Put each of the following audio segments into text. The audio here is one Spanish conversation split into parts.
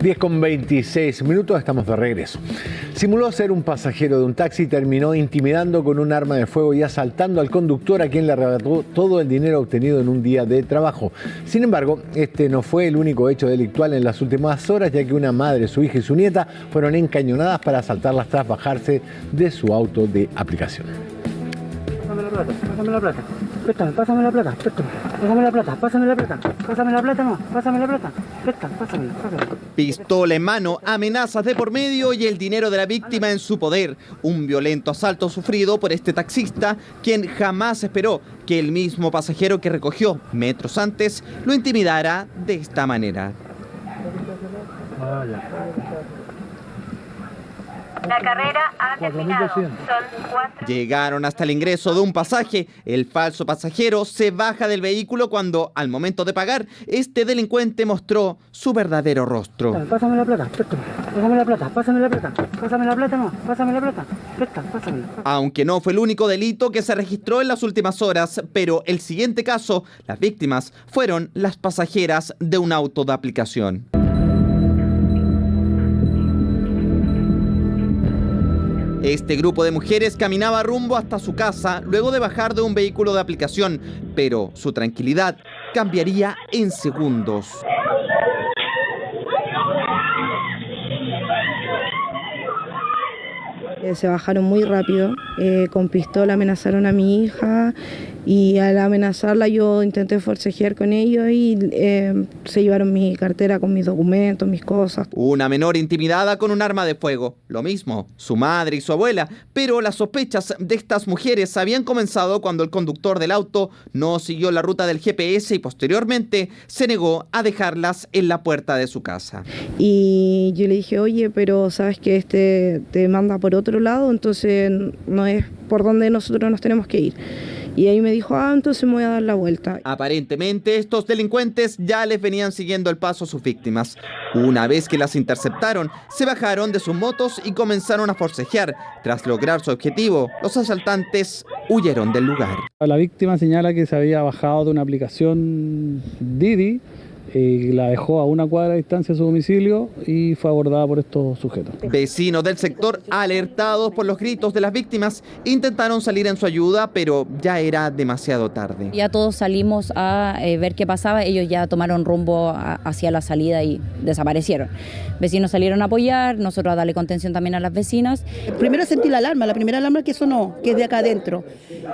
10:26, estamos de regreso. Simuló ser un pasajero de un taxi y terminó intimidando con un arma de fuego y asaltando al conductor, a quien le arrebató todo el dinero obtenido en un día de trabajo. Sin embargo, este no fue el único hecho delictual en las últimas horas, ya que una madre, su hija y su nieta fueron encañonadas para asaltarlas tras bajarse de su auto de aplicación. Pásame la plata, pásame la plata. Pásame la plata, pásame la plata, pásame la plata, pásame la plata, no, pásame la plata, pásamela. Pistola en mano, amenazas de por medio y el dinero de la víctima en su poder. Un violento asalto sufrido por este taxista, quien jamás esperó que el mismo pasajero que recogió metros antes lo intimidara de esta manera. Hola. La carrera ha terminado. Son 4. Llegaron hasta el ingreso de un pasaje. El falso pasajero se baja del vehículo cuando, al momento de pagar, este delincuente mostró su verdadero rostro. Pásame la plata, pásame la plata, pásame la plata, pásame la plata, no, pásame la plata, pásamela. Aunque no fue el único delito que se registró en las últimas horas, pero el siguiente caso, las víctimas fueron las pasajeras de un auto de aplicación. Este grupo de mujeres caminaba rumbo hasta su casa luego de bajar de un vehículo de aplicación, pero su tranquilidad cambiaría en segundos. Se bajaron muy rápido, con pistola amenazaron a mi hija y al amenazarla yo intenté forcejear con ellos y se llevaron mi cartera con mis documentos, mis cosas. Una menor intimidada con un arma de fuego, lo mismo su madre y su abuela, pero las sospechas de estas mujeres habían comenzado cuando el conductor del auto no siguió la ruta del GPS y posteriormente se negó a dejarlas en la puerta de su casa. Y yo le dije, oye, pero sabes que este te manda por otro lado, entonces no es por donde nosotros nos tenemos que ir. Y ahí me dijo, entonces me voy a dar la vuelta. Aparentemente estos delincuentes ya les venían siguiendo el paso a sus víctimas. Una vez que las interceptaron, se bajaron de sus motos y comenzaron a forcejear. Tras lograr su objetivo, los asaltantes huyeron del lugar. La víctima señala que se había bajado de una aplicación Didi, la dejó a una cuadra de distancia de su domicilio y fue abordada por estos sujetos. Vecinos del sector, alertados por los gritos de las víctimas, intentaron salir en su ayuda, pero ya era demasiado tarde. Ya todos salimos a ver qué pasaba, ellos ya tomaron rumbo hacia la salida y desaparecieron. Vecinos salieron a apoyar, nosotros a darle contención también a las vecinas. Primero sentí la primera alarma que sonó, que es de acá adentro.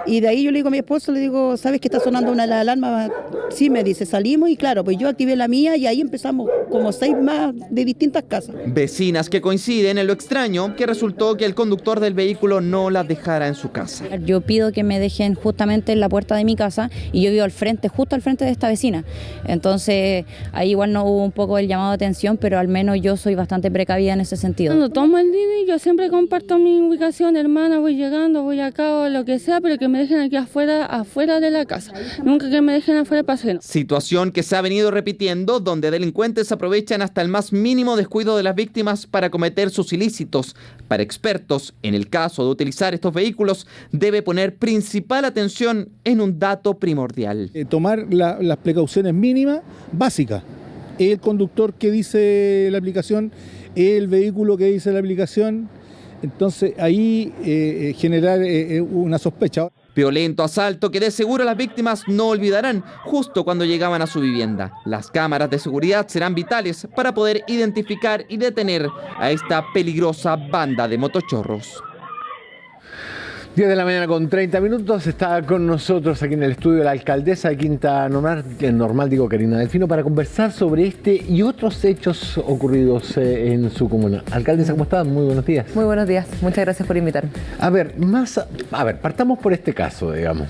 Y de ahí yo le digo a mi esposo, le digo, ¿sabes que está sonando una alarma? Sí, me dice, salimos y claro, pues yo activé la mía y ahí empezamos como 6 más de distintas casas. Vecinas que coinciden en lo extraño que resultó que el conductor del vehículo no las dejara en su casa. Yo pido que me dejen justamente en la puerta de mi casa y yo vivo al frente, justo al frente de esta vecina. Entonces ahí igual no hubo un poco el llamado de atención, pero al menos yo soy bastante precavida en ese sentido. Cuando tomo el Didi yo siempre comparto mi ubicación, hermana, voy llegando, voy acá o lo que sea, pero que me dejen aquí afuera de la casa. Nunca que me dejen afuera del paseo. Situación que se ha venido repitiendo, donde delincuentes aprovechan hasta el más mínimo descuido de las víctimas para cometer sus ilícitos. Para expertos, en el caso de utilizar estos vehículos, debe poner principal atención en un dato primordial. Tomar las precauciones mínimas básicas. El conductor que dice la aplicación, el vehículo que dice la aplicación. Entonces ahí generar una sospecha. Violento asalto que de seguro las víctimas no olvidarán justo cuando llegaban a su vivienda. Las cámaras de seguridad serán vitales para poder identificar y detener a esta peligrosa banda de motochorros. 10 de la mañana con 30 minutos, está con nosotros aquí en el estudio la alcaldesa de Quinta Normal, Karina Delfino, para conversar sobre este y otros hechos ocurridos en su comuna. Alcaldesa, ¿cómo está? Muy buenos días. Muy buenos días, muchas gracias por invitarme. A ver, partamos por este caso, digamos,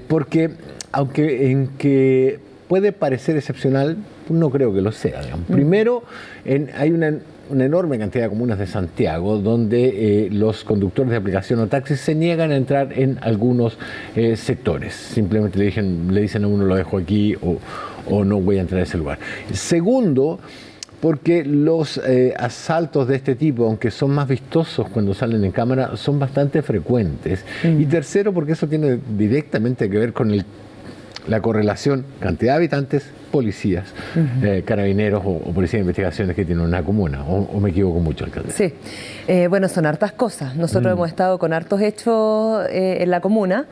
porque aunque en que puede parecer excepcional, no creo que lo sea, digamos. Primero, hay una enorme cantidad de comunas de Santiago donde los conductores de aplicación o taxis se niegan a entrar en algunos sectores. Simplemente le dicen a uno, lo dejo aquí o no voy a entrar a ese lugar. Segundo, porque los asaltos de este tipo, aunque son más vistosos cuando salen en cámara, son bastante frecuentes. Y tercero, porque eso tiene directamente que ver con la correlación cantidad de habitantes policías, carabineros o policías de investigaciones que tiene una comuna, o me equivoco mucho, alcalde. Sí, bueno, son hartas cosas. Nosotros hemos estado con hartos hechos en la comuna.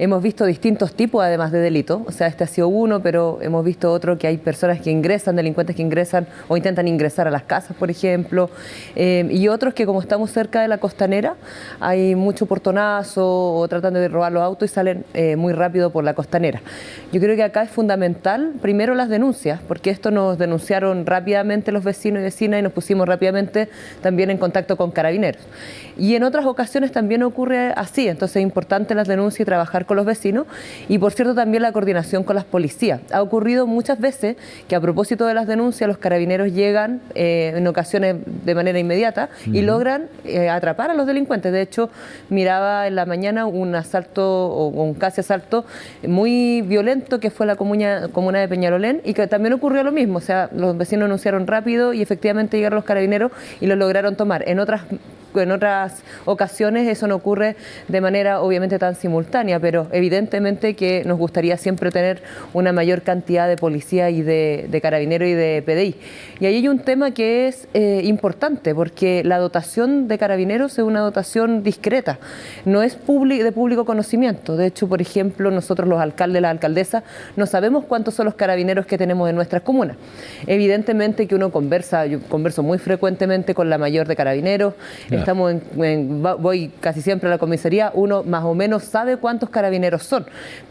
Hemos visto distintos tipos, además de delitos. O sea, este ha sido uno, pero hemos visto otro que hay personas que ingresan, delincuentes que ingresan o intentan ingresar a las casas, por ejemplo. Y otros que, como estamos cerca de la costanera, hay mucho portonazo o tratan de robar los autos y salen muy rápido por la costanera. Yo creo que acá es fundamental, primero, las denuncias, porque esto nos denunciaron rápidamente los vecinos y vecinas y nos pusimos rápidamente también en contacto con carabineros. Y en otras ocasiones también ocurre así, entonces es importante las denuncias y trabajar con los vecinos y, por cierto, también la coordinación con las policías. Ha ocurrido muchas veces que, a propósito de las denuncias, los carabineros llegan en ocasiones de manera inmediata y logran atrapar a los delincuentes. De hecho, miraba en la mañana un asalto o un casi asalto muy violento que fue en la comuna de Peñalolén y que también ocurrió lo mismo. O sea, los vecinos denunciaron rápido y efectivamente llegaron los carabineros y lo lograron tomar. En otras ocasiones eso no ocurre de manera obviamente tan simultánea, pero evidentemente que nos gustaría siempre tener una mayor cantidad de policía y de carabineros y de PDI. Y ahí hay un tema que es importante, porque la dotación de carabineros es una dotación discreta, no es de público conocimiento. De hecho, por ejemplo, nosotros los alcaldes, las alcaldesas, no sabemos cuántos son los carabineros que tenemos en nuestras comunas. Evidentemente que uno conversa, yo converso muy frecuentemente con la mayor de carabineros, voy casi siempre a la comisaría, uno más o menos sabe cuántos carabineros son,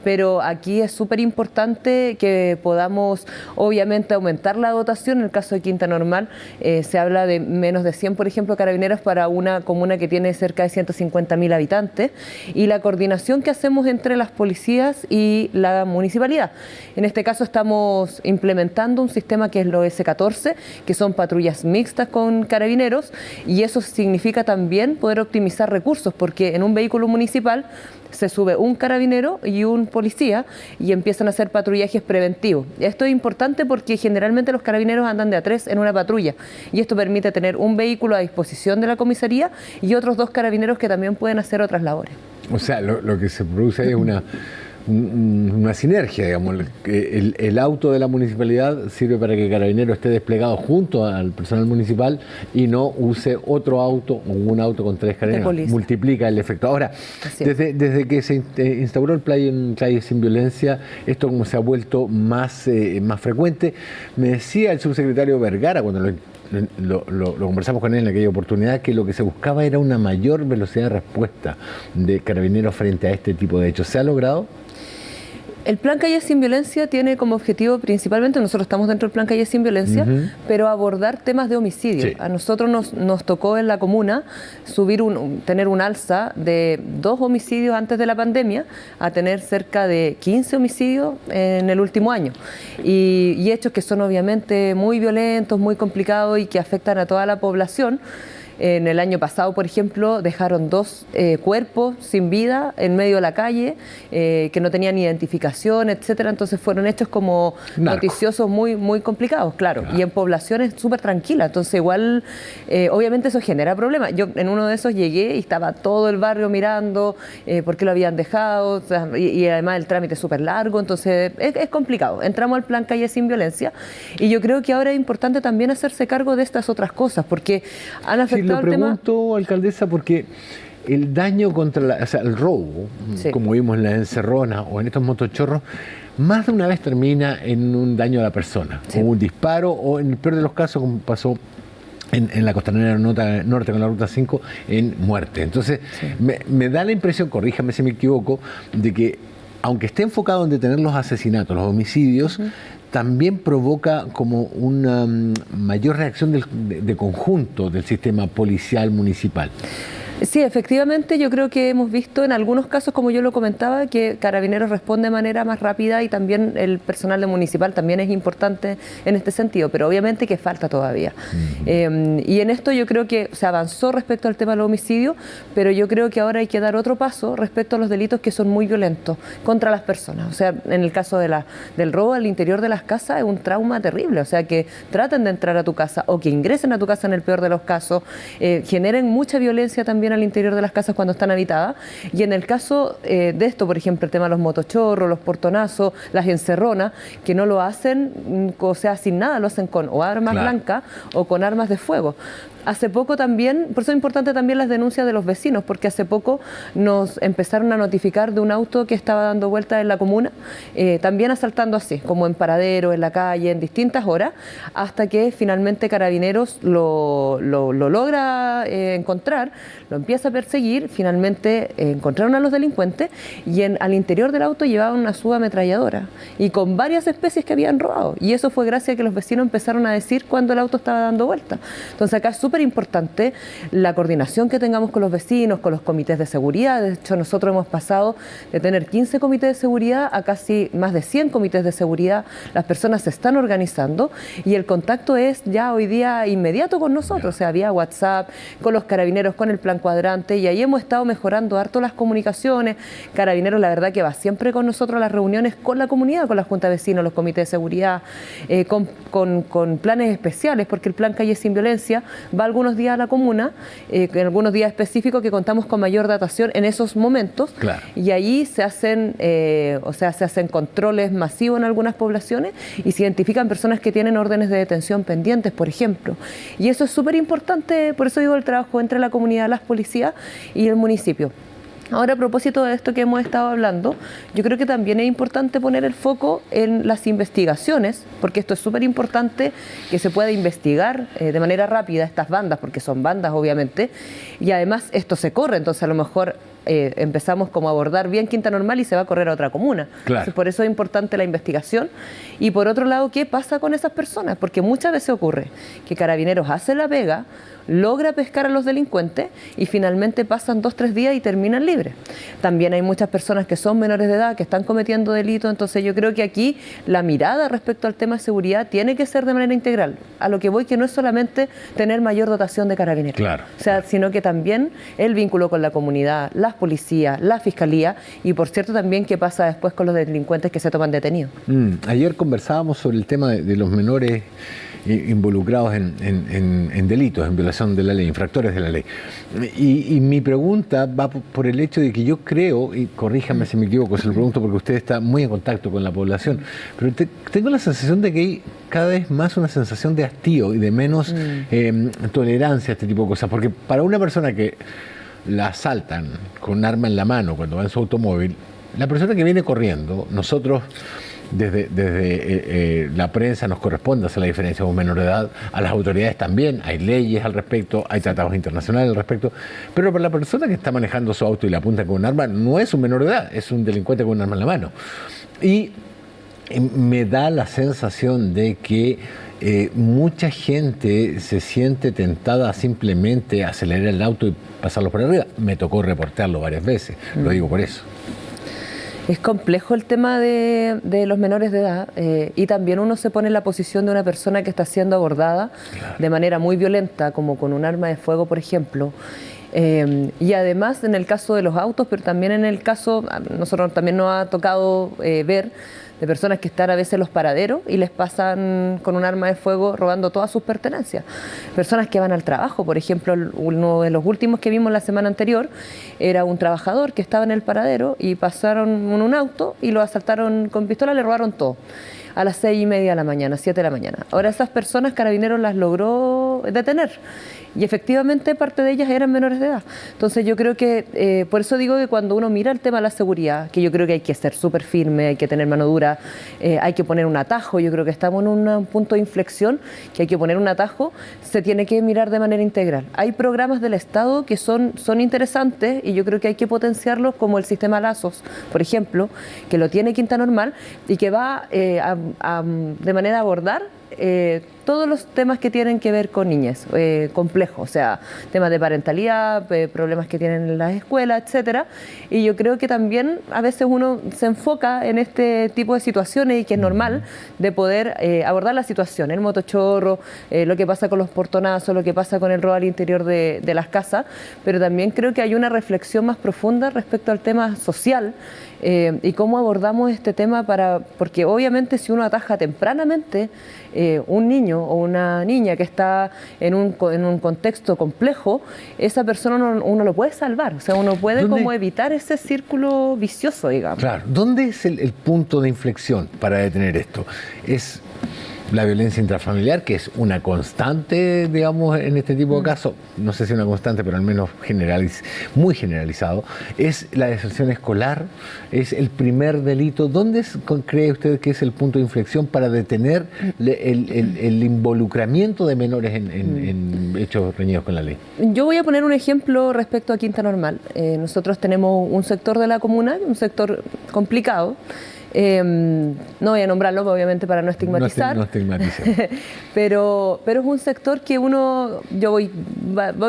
pero aquí es súper importante que podamos obviamente aumentar la dotación. En el caso de Quinta Normal se habla de menos de 100, por ejemplo, carabineros para una comuna que tiene cerca de 150.000 habitantes, y la coordinación que hacemos entre las policías y la municipalidad. En este caso estamos implementando un sistema que es lo S14, que son patrullas mixtas con carabineros, y eso significa también poder optimizar recursos, porque en un vehículo municipal se sube un carabinero y un policía y empiezan a hacer patrullajes preventivos. Esto es importante porque generalmente los carabineros andan de a 3 en una patrulla, y esto permite tener un vehículo a disposición de la comisaría y otros 2 carabineros que también pueden hacer otras labores. O sea, lo que se produce es una sinergia, digamos. El auto de la municipalidad sirve para que el carabinero esté desplegado junto al personal municipal y no use otro auto o un auto con 3 carabineros. Multiplica el efecto. Ahora, desde que se instauró el plan Calle Sin Violencia, esto como se ha vuelto más frecuente. Me decía el subsecretario Vergara, cuando lo conversamos con él en aquella oportunidad, que lo que se buscaba era una mayor velocidad de respuesta de carabineros frente a este tipo de hechos. ¿Se ha logrado? El Plan Calle Sin Violencia tiene como objetivo principalmente, nosotros estamos dentro del Plan Calle Sin Violencia, pero abordar temas de homicidio. Sí. A nosotros nos tocó en la comuna tener un alza de 2 homicidios antes de la pandemia a tener cerca de 15 homicidios en el último año. Y hechos que son obviamente muy violentos, muy complicados y que afectan a toda la población. En el año pasado, por ejemplo, dejaron 2 cuerpos sin vida en medio de la calle, que no tenían identificación, etcétera. Entonces fueron hechos como noticiosos muy, muy complicados, claro. Y en poblaciones súper tranquilas. Entonces igual, obviamente eso genera problemas. Yo en uno de esos llegué y estaba todo el barrio mirando por qué lo habían dejado, o sea, y además el trámite es súper largo. Entonces es complicado. Entramos al Plan Calle Sin Violencia y yo creo que ahora es importante también hacerse cargo de estas otras cosas, porque han afectado. Lo pregunto, alcaldesa, porque el daño contra el robo, como vimos en la encerrona o en estos motochorros, más de una vez termina en un daño a la persona, o un disparo, o en el peor de los casos, como pasó en la costanera norte con la ruta 5, en muerte. Entonces, me da la impresión, corríjame si me equivoco, de que aunque esté enfocado en detener los asesinatos, los homicidios, también provoca como una mayor reacción de conjunto del sistema policial municipal. Sí, efectivamente, yo creo que hemos visto en algunos casos, como yo lo comentaba, que Carabineros responde de manera más rápida y también el personal de municipal también es importante en este sentido, pero obviamente que falta todavía. Y en esto yo creo que se avanzó respecto al tema del homicidio, pero yo creo que ahora hay que dar otro paso respecto a los delitos que son muy violentos contra las personas. O sea, en el caso del robo al interior de las casas es un trauma terrible, o sea, que traten de entrar a tu casa o que ingresen a tu casa en el peor de los casos, generen mucha violencia también también al interior de las casas cuando están habitadas. Y en el caso de esto, por ejemplo, el tema de los motochorros, los portonazos, las encerronas, que no lo hacen, o sea, sin nada, lo hacen con o armas blancas o con armas de fuego. Hace poco también, por eso es importante también las denuncias de los vecinos, porque hace poco nos empezaron a notificar de un auto que estaba dando vueltas en la comuna, también asaltando así, como en paradero, en la calle, en distintas horas, hasta que finalmente Carabineros lo logra encontrar, lo empieza a perseguir, finalmente encontraron a los delincuentes y al interior del auto llevaban una subametralladora y con varias especies que habían robado. Y eso fue gracias a que los vecinos empezaron a decir cuando el auto estaba dando vueltas. Entonces acá es súper importante la coordinación que tengamos con los vecinos, con los comités de seguridad. De hecho, nosotros hemos pasado de tener 15 comités de seguridad a casi más de 100 comités de seguridad. Las personas se están organizando y el contacto es ya hoy día inmediato con nosotros, o sea, vía WhatsApp, con los Carabineros, con el plan cuadrante, y ahí hemos estado mejorando harto las comunicaciones. Carabineros, la verdad que va siempre con nosotros a las reuniones con la comunidad, con la Junta de Vecinos, los comités de seguridad, con planes especiales, porque el plan Calle Sin Violencia va algunos días a la comuna, en algunos días específicos que contamos con mayor datación en esos momentos, y ahí se hacen, se hacen controles masivos en algunas poblaciones y se identifican personas que tienen órdenes de detención pendientes, por ejemplo. Y eso es súper importante, por eso digo el trabajo entre la comunidad, las policías y el municipio. Ahora, a propósito de esto que hemos estado hablando, yo creo que también es importante poner el foco en las investigaciones, porque esto es súper importante que se pueda investigar de manera rápida estas bandas, porque son bandas obviamente, y además esto se corre, entonces a lo mejor empezamos como a abordar bien Quinta Normal y se va a correr a otra comuna. Entonces, por eso es importante la investigación. Y por otro lado, ¿qué pasa con esas personas? Porque muchas veces ocurre que Carabineros hace la pega, logra pescar a los delincuentes y finalmente pasan 2 o 3 días y terminan libres. También hay muchas personas que son menores de edad, que están cometiendo delitos, entonces yo creo que aquí la mirada respecto al tema de seguridad tiene que ser de manera integral. A lo que voy, que no es solamente tener mayor dotación de Carabineros, sino que también el vínculo con la comunidad, las policías, la fiscalía y, por cierto, también qué pasa después con los delincuentes que se toman detenidos. Ayer conversábamos sobre el tema de los menores involucrados en delitos, en violación de la ley, infractores de la ley. Y mi pregunta va por el hecho de que yo creo, y corríjame si me equivoco, se lo pregunto porque usted está muy en contacto con la población, pero tengo la sensación de que hay cada vez más una sensación de hastío y de menos tolerancia a este tipo de cosas, porque para una persona que la asaltan con un arma en la mano cuando va en su automóvil, la persona que viene corriendo, nosotros desde la prensa nos corresponde hacer la diferencia con un menor de edad, a las autoridades también, hay leyes al respecto, hay tratados internacionales al respecto, pero para la persona que está manejando su auto y la apunta con un arma, no es un menor de edad, es un delincuente con un arma en la mano. Y me da la sensación de que mucha gente se siente tentada a simplemente acelerar el auto y pasarlo por arriba. Me tocó reportearlo varias veces, lo digo por eso. Es complejo el tema de los menores de edad y también uno se pone en la posición de una persona que está siendo abordada de manera muy violenta, como con un arma de fuego, por ejemplo. Y además en el caso de los autos, pero también en el caso, nosotros también nos ha tocado ver de personas que están a veces en los paraderos y les pasan con un arma de fuego robando todas sus pertenencias. Personas que van al trabajo, por ejemplo, uno de los últimos que vimos la semana anterior era un trabajador que estaba en el paradero y pasaron en un auto y lo asaltaron con pistola, le robaron todo. A las 6:30 de la mañana, 7 de la mañana. Ahora esas personas Carabineros las logró detener y efectivamente parte de ellas eran menores de edad. Entonces yo creo que, por eso digo que cuando uno mira el tema de la seguridad, que yo creo que hay que ser súper firme, hay que tener mano dura, hay que poner un atajo, yo creo que estamos en un punto de inflexión, que hay que poner un atajo, se tiene que mirar de manera integral. Hay programas del Estado que son interesantes y yo creo que hay que potenciarlos, como el sistema Lazos, por ejemplo, que lo tiene Quinta Normal y que va de manera a abordar todos los temas que tienen que ver con niñez, complejos, o sea, temas de parentalidad, problemas que tienen en las escuelas, etcétera. Y yo creo que también a veces uno se enfoca en este tipo de situaciones y que es normal de poder abordar la situación, el motochorro, lo que pasa con los portonazos, lo que pasa con el robo al interior de las casas, pero también creo que hay una reflexión más profunda respecto al tema social y cómo abordamos este tema porque obviamente si uno ataja tempranamente un niño niño o una niña que está en un contexto complejo, esa persona uno lo puede salvar, o sea, uno puede como evitar ese círculo vicioso, digamos. Claro, ¿dónde es el punto de inflexión para detener esto? ¿Es la violencia intrafamiliar, que es una constante, digamos, en este tipo de casos? No sé si una constante, pero al menos muy generalizado. ¿Es la deserción escolar? ¿Es el primer delito? ¿Dónde cree usted que es el punto de inflexión para detener el involucramiento de menores en hechos reñidos con la ley? Yo voy a poner un ejemplo respecto a Quinta Normal. Nosotros tenemos un sector de la comuna, un sector complicado. No voy a nombrarlo, obviamente, para no estigmatizar. No estigmatizar. pero es un sector que yo voy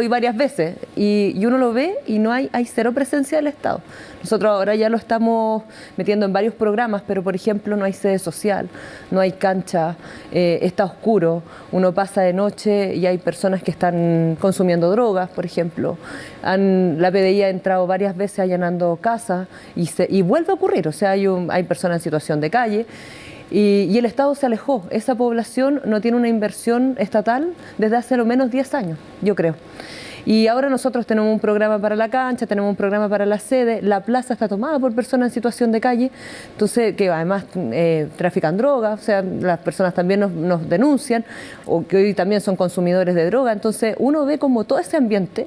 varias veces y uno lo ve y hay cero presencia del Estado. Nosotros ahora ya lo estamos metiendo en varios programas, pero por ejemplo no hay sede social, no hay cancha, está oscuro, uno pasa de noche y hay personas que están consumiendo drogas, por ejemplo. La PDI ha entrado varias veces allanando casas y vuelve a ocurrir, o sea, hay personas en situación de calle. Y el Estado se alejó. Esa población no tiene una inversión estatal desde hace lo menos 10 años, yo creo. Y ahora nosotros tenemos un programa para la cancha, tenemos un programa para la sede, la plaza está tomada por personas en situación de calle, entonces que además trafican drogas, o sea, las personas también nos denuncian, o que hoy también son consumidores de droga, entonces uno ve como todo ese ambiente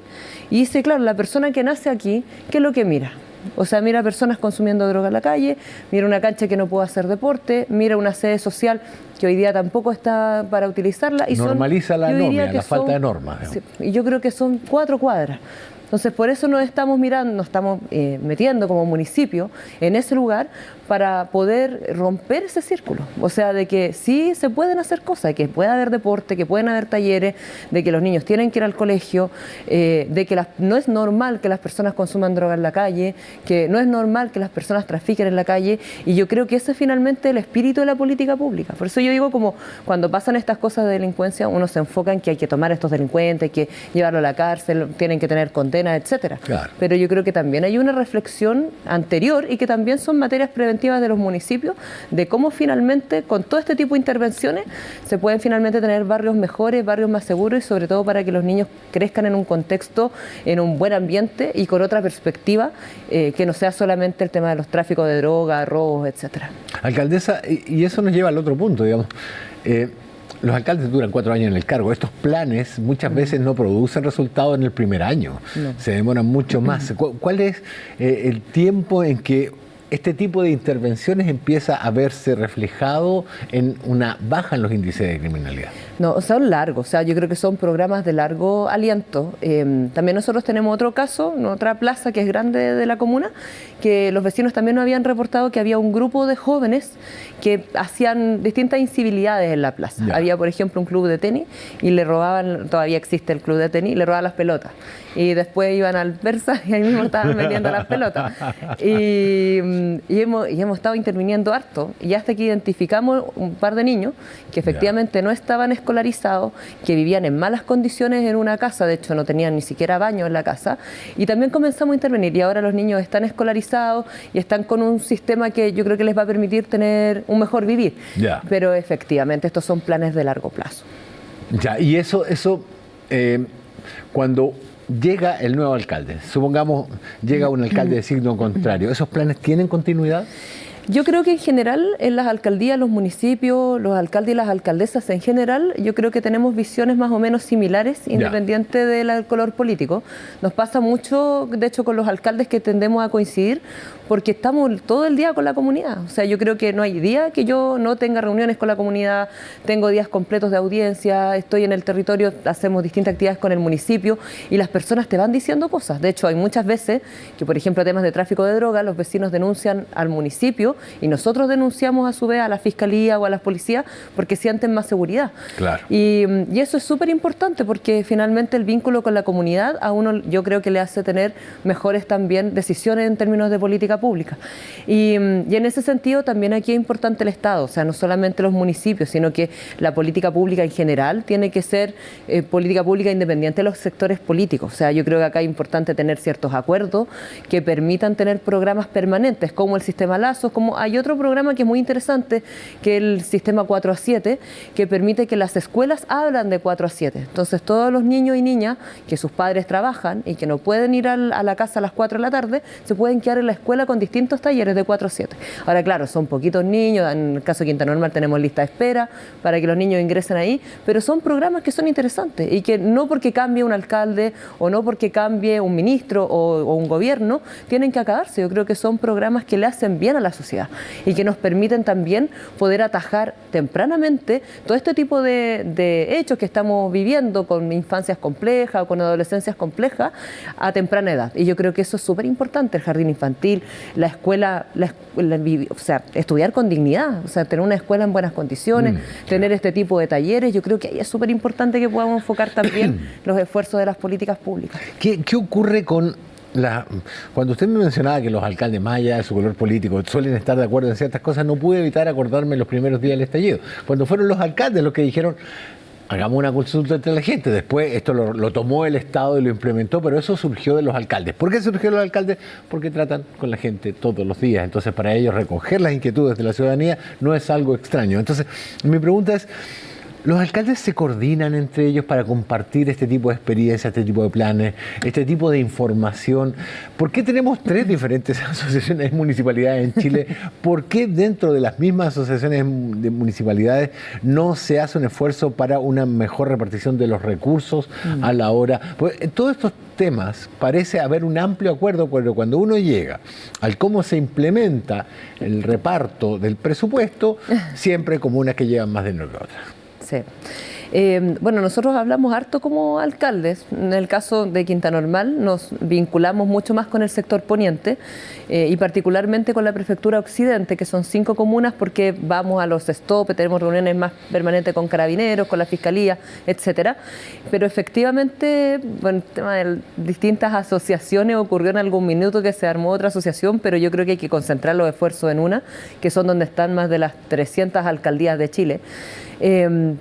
y dice, claro, la persona que nace aquí, ¿qué es lo que mira? O sea, mira personas consumiendo droga en la calle, mira una cancha que no puede hacer deporte, mira una sede social que hoy día tampoco está para utilizarla. Y normaliza la anomia, la falta de normas. Sí, y yo creo que son 4 cuadras. Entonces, por eso nos estamos metiendo como municipio en ese lugar para poder romper ese círculo. O sea, de que sí se pueden hacer cosas, de que puede haber deporte, que pueden haber talleres, de que los niños tienen que ir al colegio, de que no es normal que las personas consuman droga en la calle, que no es normal que las personas trafiquen en la calle, y yo creo que ese es finalmente el espíritu de la política pública. Por eso yo digo, como cuando pasan estas cosas de delincuencia, uno se enfoca en que hay que tomar a estos delincuentes, hay que llevarlo a la cárcel, tienen que tener condena, etcétera. Claro. Pero yo creo que también hay una reflexión anterior y que también son materias preventivas de los municipios de cómo finalmente con todo este tipo de intervenciones se pueden finalmente tener barrios mejores, barrios más seguros y sobre todo para que los niños crezcan en un contexto, en un buen ambiente y con otra perspectiva que no sea solamente el tema de los tráficos de droga, robos, etcétera. Alcaldesa, y eso nos lleva al otro punto, digamos. Los alcaldes duran 4 años en el cargo. Estos planes muchas veces no producen resultados en el primer año. No. Se demoran mucho más. ¿Cuál es el tiempo en que este tipo de intervenciones empieza a verse reflejado en una baja en los índices de criminalidad? No, son largos, o sea, yo creo que son programas de largo aliento. También nosotros tenemos otro caso, en otra plaza que es grande de la comuna, que los vecinos también nos habían reportado que había un grupo de jóvenes que hacían distintas incivilidades en la plaza. Ya. Había, por ejemplo, un club de tenis y le robaban, todavía existe el club de tenis, y le robaban las pelotas. Y después iban al Versa y ahí mismo estaban vendiendo las pelotas. Y hemos estado interviniendo harto, y hasta que identificamos un par de niños que efectivamente no estaban escolarizados, que vivían en malas condiciones en una casa, de hecho no tenían ni siquiera baño en la casa, y también comenzamos a intervenir, y ahora los niños están escolarizados y están con un sistema que yo creo que les va a permitir tener un mejor vivir. Ya. Pero efectivamente estos son planes de largo plazo. Ya, y eso cuando llega el nuevo alcalde, supongamos llega un alcalde de signo contrario, ¿esos planes tienen continuidad? Yo creo que en general en las alcaldías, los municipios, los alcaldes y las alcaldesas en general, yo creo que tenemos visiones más o menos similares, independiente del color político. Nos pasa mucho, de hecho, con los alcaldes que tendemos a coincidir, porque estamos todo el día con la comunidad. O sea, yo creo que no hay día que yo no tenga reuniones con la comunidad, tengo días completos de audiencia, estoy en el territorio, hacemos distintas actividades con el municipio y las personas te van diciendo cosas. De hecho, hay muchas veces que, por ejemplo, temas de tráfico de droga, los vecinos denuncian al municipio y nosotros denunciamos a su vez a la fiscalía o a las policías porque sienten más seguridad. Claro. Y eso es súper importante porque finalmente el vínculo con la comunidad a uno yo creo que le hace tener mejores también decisiones en términos de política pública. Y en ese sentido también aquí es importante el Estado, o sea, no solamente los municipios, sino que la política pública en general tiene que ser política pública independiente de los sectores políticos. O sea, yo creo que acá es importante tener ciertos acuerdos que permitan tener programas permanentes, como el sistema Lazos, como hay otro programa que es muy interesante, que es el sistema 4-7, que permite que las escuelas hablan de 4-7. Entonces, todos los niños y niñas que sus padres trabajan y que no pueden ir a la casa a las 4 de la tarde, se pueden quedar en la escuela con distintos talleres de 4-7. Ahora, claro, son poquitos niños, en el caso de Quinta Normal tenemos lista de espera para que los niños ingresen ahí, pero son programas que son interesantes y que no porque cambie un alcalde o no porque cambie un ministro o un gobierno, tienen que acabarse. Yo creo que son programas que le hacen bien a la sociedad y que nos permiten también poder atajar tempranamente todo este tipo de hechos que estamos viviendo con infancias complejas o con adolescencias complejas a temprana edad. Y yo creo que eso es súper importante, el jardín infantil, la escuela, o sea, estudiar con dignidad, o sea, tener una escuela en buenas condiciones, tener este tipo de talleres. Yo creo que ahí es súper importante que podamos enfocar también los esfuerzos de las políticas públicas. ¿Qué ocurre con cuando usted me mencionaba que los alcaldes mayas, de su color político, suelen estar de acuerdo en ciertas cosas, no pude evitar acordarme los primeros días del estallido, cuando fueron los alcaldes los que dijeron: hagamos una consulta entre la gente. Después esto lo tomó el Estado y lo implementó, pero eso surgió de los alcaldes. ¿Por qué surgió de los alcaldes? Porque tratan con la gente todos los días. Entonces, para ellos recoger las inquietudes de la ciudadanía no es algo extraño. Entonces, mi pregunta es: ¿los alcaldes se coordinan entre ellos para compartir este tipo de experiencias, este tipo de planes, este tipo de información? ¿Por qué tenemos 3 diferentes asociaciones de municipalidades en Chile? ¿Por qué dentro de las mismas asociaciones de municipalidades no se hace un esfuerzo para una mejor repartición de los recursos a la hora? Pues, en todos estos temas parece haber un amplio acuerdo, pero cuando uno llega al cómo se implementa el reparto del presupuesto, siempre hay comunas que llevan más dinero que otras. Sí. Bueno, nosotros hablamos harto como alcaldes. En el caso de Quinta Normal nos vinculamos mucho más con el sector poniente y particularmente con la Prefectura Occidente, que son 5 comunas, porque vamos a los stop, tenemos reuniones más permanentes con carabineros, con la Fiscalía, etcétera. Pero efectivamente, bueno, el tema de distintas asociaciones ocurrió en algún minuto que se armó otra asociación, pero yo creo que hay que concentrar los esfuerzos en una, que son donde están más de las 300 alcaldías de Chile.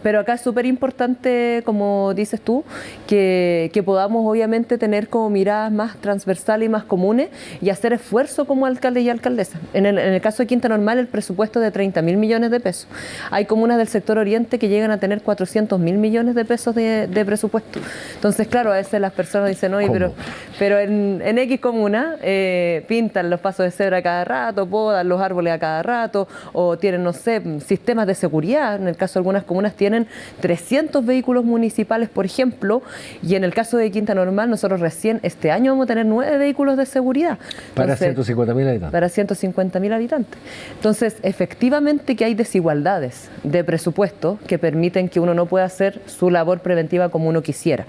Pero acá es súper importante, como dices tú, que podamos obviamente tener como miradas más transversales y más comunes y hacer esfuerzo como alcaldes y alcaldesas. En el caso de Quinta Normal, el presupuesto es de 30.000 millones de pesos. Hay comunas del sector oriente que llegan a tener 400.000 millones de pesos de presupuesto. Entonces, claro, a veces las personas dicen: oye, pero en X comuna pintan los pasos de cebra cada rato, podan los árboles a cada rato, o tienen, no sé, sistemas de seguridad. En el caso de algunas comunas tienen 300 vehículos municipales, por ejemplo, y en el caso de Quinta Normal, nosotros recién este año vamos a tener 9 vehículos de seguridad. Para 150.000 habitantes. Para 150.000 habitantes. Entonces, efectivamente que hay desigualdades de presupuesto que permiten que uno no pueda hacer su labor preventiva como uno quisiera.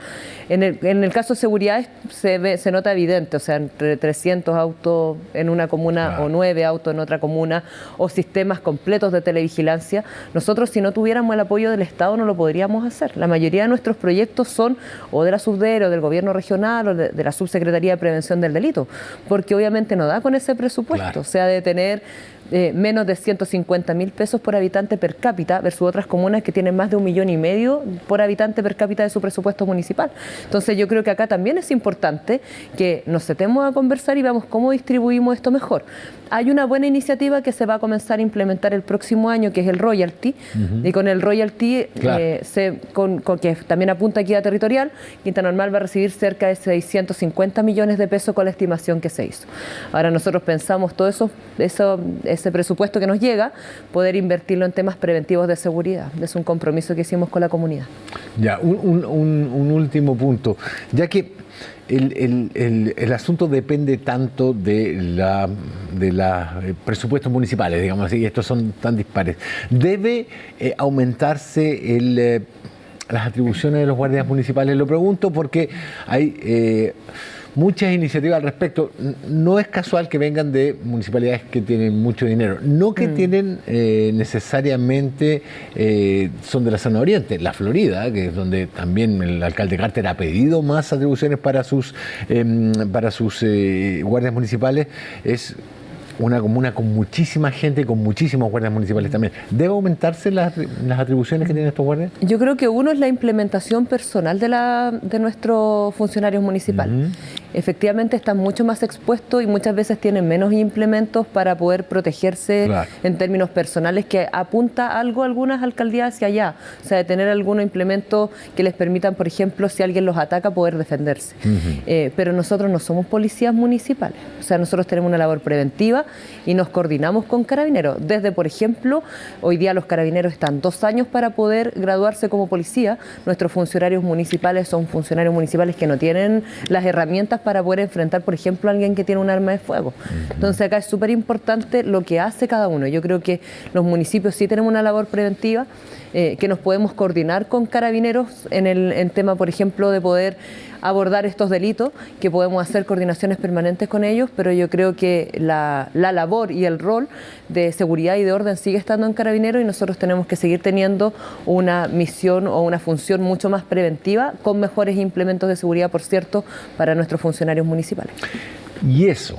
En el caso de seguridad se nota evidente, o sea, entre 300 autos en una comuna o 9 autos en otra comuna, o sistemas completos de televigilancia. Nosotros, si no tuviéramos el apoyo del Estado, no lo podríamos hacer. La mayoría de nuestros proyectos son o de la Subdere o del gobierno regional o de la Subsecretaría de Prevención del Delito, porque obviamente no da con ese presupuesto, o sea, de tener menos de 150.000 pesos por habitante per cápita versus otras comunas que tienen más de 1,5 millones por habitante per cápita de su presupuesto municipal. Entonces yo creo que acá también es importante que nos sentemos a conversar y veamos cómo distribuimos esto mejor. Hay una buena iniciativa que se va a comenzar a implementar el próximo año, que es el royalty, y con el royalty, que también apunta a equidad territorial, Quinta Normal va a recibir cerca de 650 millones de pesos con la estimación que se hizo. Ahora nosotros pensamos todo ese presupuesto que nos llega, poder invertirlo en temas preventivos de seguridad. Es un compromiso que hicimos con la comunidad. Ya, un último punto. Ya que el asunto depende tanto de los presupuestos municipales, digamos así, y estos son tan dispares. ¿Debe aumentarse las atribuciones de los guardias municipales? Lo pregunto porque hay muchas iniciativas al respecto. No es casual que vengan de municipalidades que tienen mucho dinero, no que tienen necesariamente son de la zona oriente. La Florida, que es donde también el alcalde Carter ha pedido más atribuciones para sus guardias municipales, es una comuna con muchísima gente y con muchísimos guardias municipales también. ¿Debe aumentarse las atribuciones que tienen estos guardias? Yo creo que uno es la implementación personal de nuestros funcionarios municipales. Efectivamente están mucho más expuestos y muchas veces tienen menos implementos para poder protegerse en términos personales, que apunta algo a algunas alcaldías hacia allá. O sea, de tener algunos implementos que les permitan, por ejemplo, si alguien los ataca, poder defenderse. Pero nosotros no somos policías municipales. O sea, nosotros tenemos una labor preventiva y nos coordinamos con carabineros. Desde, por ejemplo, hoy día los carabineros están 2 años para poder graduarse como policía. Nuestros funcionarios municipales son funcionarios municipales que no tienen las herramientas para poder enfrentar, por ejemplo, a alguien que tiene un arma de fuego. Entonces acá es súper importante lo que hace cada uno. Yo creo que los municipios sí tenemos una labor preventiva, que nos podemos coordinar con carabineros en tema, por ejemplo, de poder abordar estos delitos, que podemos hacer coordinaciones permanentes con ellos, pero yo creo que la labor y el rol de seguridad y de orden sigue estando en Carabineros y nosotros tenemos que seguir teniendo una misión o una función mucho más preventiva, con mejores implementos de seguridad, por cierto, para nuestros funcionarios municipales. Y eso,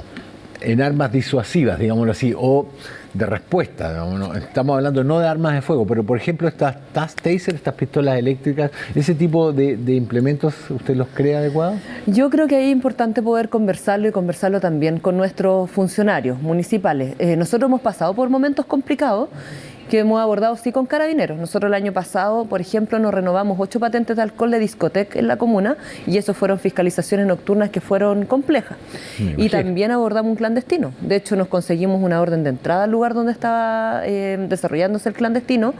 en armas disuasivas, digámoslo así, o de respuesta, digamos, ¿no? Estamos hablando no de armas de fuego, pero por ejemplo estas taser, estas pistolas eléctricas, ese tipo de implementos, ¿usted los cree adecuados? Yo creo que ahí es importante poder conversarlo y conversarlo también con nuestros funcionarios municipales. Nosotros hemos pasado por momentos complicados que hemos abordado sí con carabineros. Nosotros el año pasado, por ejemplo, nos renovamos 8 patentes de alcohol de discoteca en la comuna y eso fueron fiscalizaciones nocturnas que fueron complejas. Y también abordamos un clandestino. De hecho, nos conseguimos una orden de entrada al lugar donde estaba desarrollándose el clandestino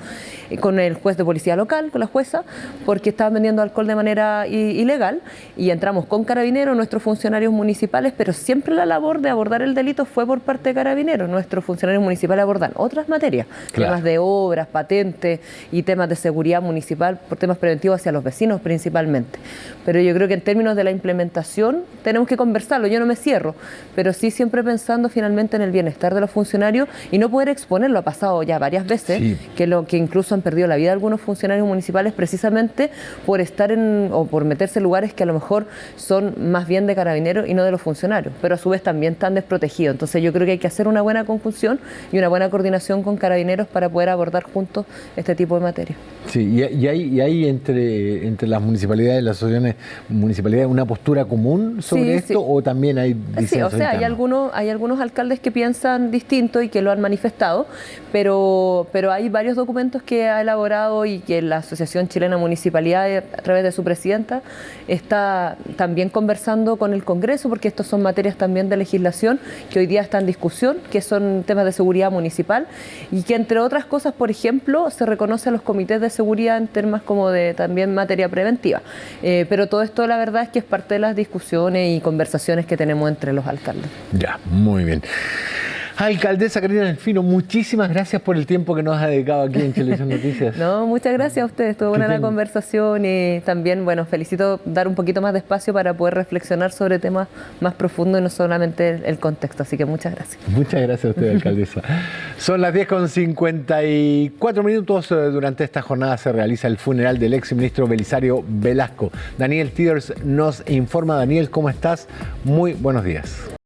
con el juez de policía local, con la jueza, porque estaban vendiendo alcohol de manera ilegal y entramos con carabineros, nuestros funcionarios municipales, pero siempre la labor de abordar el delito fue por parte de carabineros. Nuestros funcionarios municipales abordan otras materias, temas de obras, patentes y temas de seguridad municipal, por temas preventivos hacia los vecinos principalmente. Pero yo creo que en términos de la implementación tenemos que conversarlo. Yo no me cierro, pero sí siempre pensando finalmente en el bienestar de los funcionarios y no poder exponerlo. Ha pasado ya varias veces que incluso han perdido la vida algunos funcionarios municipales precisamente por estar o por meterse en lugares que a lo mejor son más bien de carabineros y no de los funcionarios, pero a su vez también están desprotegidos. Entonces yo creo que hay que hacer una buena conjunción y una buena coordinación con carabineros para poder abordar juntos este tipo de materia. Sí, y hay entre las municipalidades y las asociaciones municipalidades una postura común sobre esto, o también hay disensos? Sí, o sea, hay algunos alcaldes que piensan distinto y que lo han manifestado, pero hay varios documentos que ha elaborado y que la Asociación Chilena Municipalidad, a través de su presidenta, está también conversando con el Congreso, porque estos son materias también de legislación que hoy día están en discusión, que son temas de seguridad municipal y que, entre otras cosas, por ejemplo, se reconoce a los comités de seguridad en temas como de también materia preventiva. Pero todo esto, la verdad, es que es parte de las discusiones y conversaciones que tenemos entre los alcaldes. Ya, muy bien. Alcaldesa Karina Delfino, muchísimas gracias por el tiempo que nos ha dedicado aquí en Televisión Noticias. No, muchas gracias a ustedes, estuvo buena la conversación y también, bueno, felicito dar un poquito más de espacio para poder reflexionar sobre temas más profundos y no solamente el contexto, así que muchas gracias. Muchas gracias a usted, alcaldesa. Son las 10:54. Durante esta jornada se realiza el funeral del exministro Belisario Velasco. Daniel Tiers nos informa. Daniel, ¿cómo estás? Muy buenos días.